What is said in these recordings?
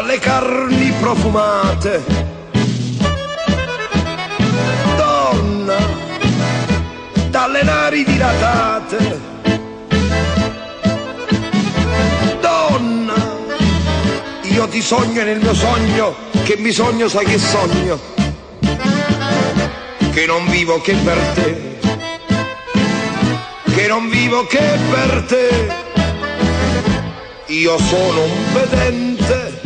dalle carni profumate. Donna, dalle nari dilatate. Donna, io ti sogno nel mio sogno, che mi sogno sai che sogno, che non vivo che per te, che non vivo che per te. Io sono un pedente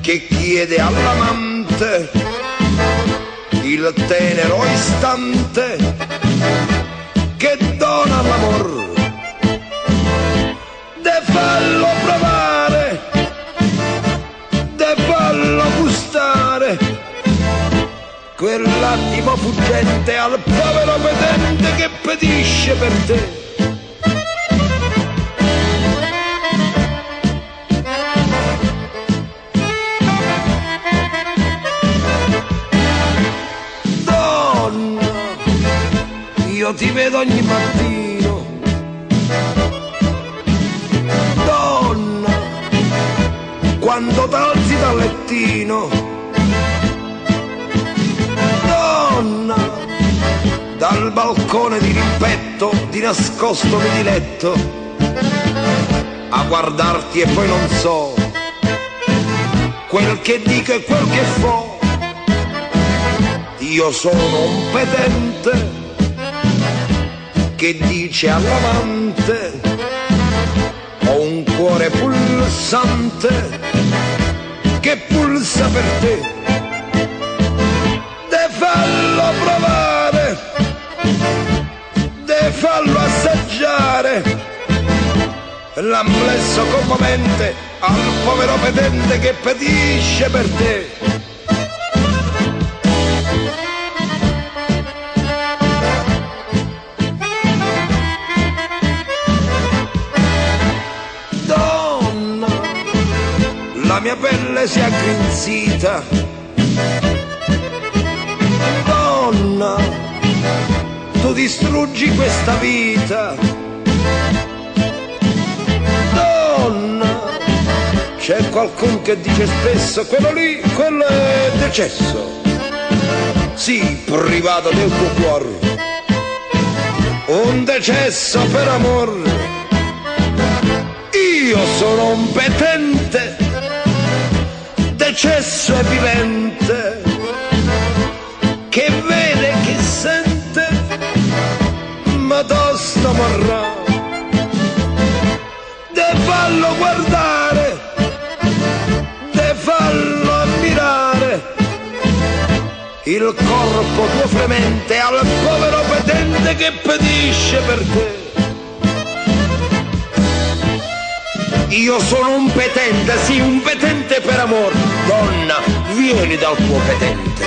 che chiede all'amante il tenero istante che dona all'amor. De fallo provare, de fallo gustare, quell'attimo fuggente al povero pedente che pedisce per te. Io ti vedo ogni mattino, donna, quando t'alzi dal lettino, donna, dal balcone di rimpetto, di nascosto mi diletto, a guardarti e poi non so quel che dico e quel che fo. Io sono un pedente che dice all'amante ho un cuore pulsante che pulsa per te. De fallo provare, de fallo assaggiare l'amplesso commovente al povero pedente che pedisce per te. La mia pelle si è aggrinzita, donna, tu distruggi questa vita, donna, c'è qualcuno che dice spesso quello lì, quello è decesso, sì, privato del tuo cuore, un decesso per amor. Io sono un petente, decesso è vivente, che vede, che sente, ma tosto morrà. De fallo guardare, de fallo ammirare, il corpo tuo fremente al povero pedente che pedisce per te. Io sono un petente, sì, un petente per amor. Donna, vieni dal tuo petente.